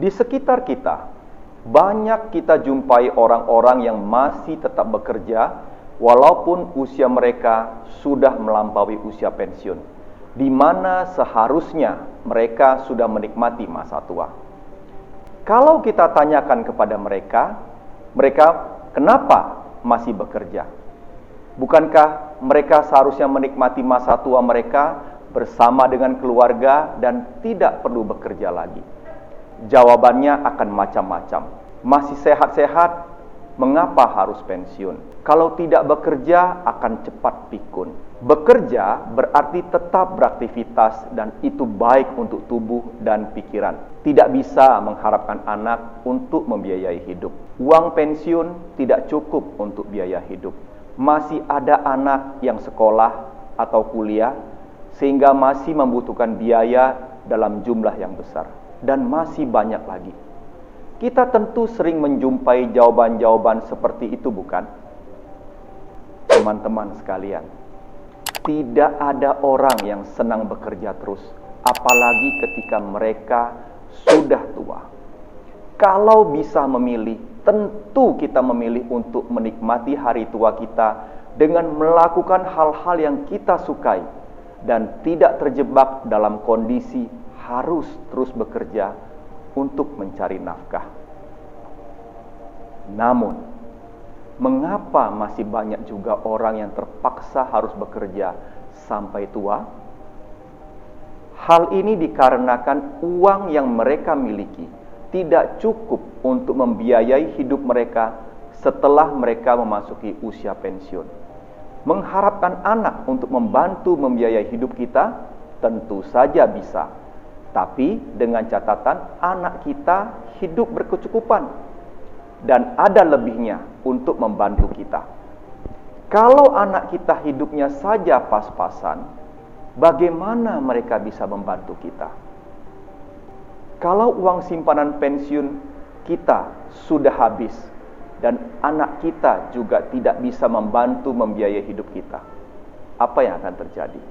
Di sekitar kita, banyak kita jumpai orang-orang yang masih tetap bekerja walaupun usia mereka sudah melampaui usia pensiun, di mana seharusnya mereka sudah menikmati masa tua. Kalau kita tanyakan kepada mereka kenapa masih bekerja? Bukankah mereka seharusnya menikmati masa tua mereka bersama dengan keluarga dan tidak perlu bekerja lagi? Jawabannya akan macam-macam. Masih sehat-sehat, mengapa harus pensiun? Kalau tidak bekerja akan cepat pikun. Bekerja berarti tetap beraktivitas dan itu baik untuk tubuh dan pikiran. Tidak bisa mengharapkan anak untuk membiayai hidup. Uang pensiun tidak cukup untuk biaya hidup. Masih ada anak yang sekolah atau kuliah sehingga masih membutuhkan biaya dalam jumlah yang besar. Dan masih banyak lagi. Kita tentu sering menjumpai jawaban-jawaban seperti itu, bukan? Teman-teman sekalian, tidak ada orang yang senang bekerja terus, apalagi ketika mereka sudah tua. Kalau bisa memilih, tentu kita memilih untuk menikmati hari tua kita dengan melakukan hal-hal yang kita sukai dan tidak terjebak dalam kondisi harus terus bekerja untuk mencari nafkah. Namun, mengapa masih banyak juga orang yang terpaksa harus bekerja sampai tua? Hal ini dikarenakan uang yang mereka miliki tidak cukup untuk membiayai hidup mereka setelah mereka memasuki usia pensiun. Mengharapkan anak untuk membantu membiayai hidup kita tentu saja bisa. Tapi dengan catatan anak kita hidup berkecukupan dan ada lebihnya untuk membantu kita. Kalau anak kita hidupnya saja pas-pasan, bagaimana mereka bisa membantu kita? Kalau uang simpanan pensiun kita sudah habis dan anak kita juga tidak bisa membantu membiayai hidup kita, apa yang akan terjadi?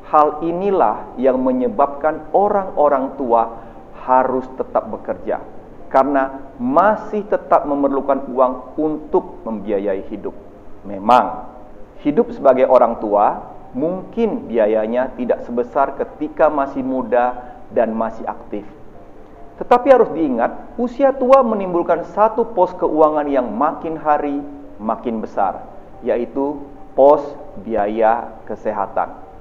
Hal inilah yang menyebabkan orang-orang tua harus tetap bekerja karena masih tetap memerlukan uang untuk membiayai hidup. Memang, hidup sebagai orang tua mungkin biayanya tidak sebesar ketika masih muda dan masih aktif. Tetapi harus diingat, usia tua menimbulkan satu pos keuangan yang makin hari makin besar, yaitu pos biaya kesehatan.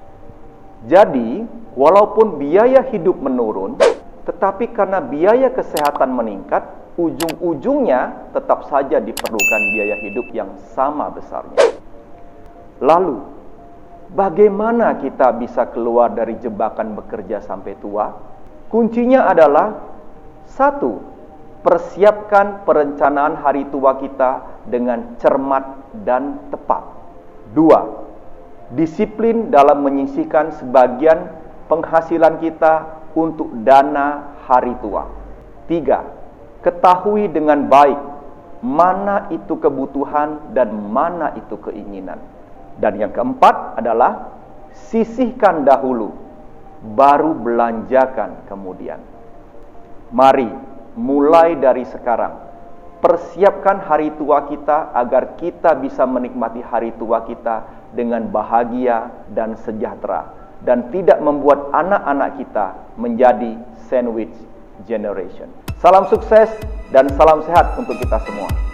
Jadi, walaupun biaya hidup menurun, tetapi karena biaya kesehatan meningkat, ujung-ujungnya tetap saja diperlukan biaya hidup yang sama besarnya. Lalu, bagaimana kita bisa keluar dari jebakan bekerja sampai tua? Kuncinya adalah 1. Persiapkan perencanaan hari tua kita dengan cermat dan tepat. 2. Disiplin dalam menyisihkan sebagian penghasilan kita untuk dana hari tua. 3. Ketahui dengan baik mana itu kebutuhan dan mana itu keinginan. Dan yang keempat adalah sisihkan dahulu, baru belanjakan kemudian. Mari mulai dari sekarang, persiapkan hari tua kita agar kita bisa menikmati hari tua kita dengan bahagia dan sejahtera dan tidak membuat anak-anak kita menjadi sandwich generation. Salam sukses dan salam sehat untuk kita semua.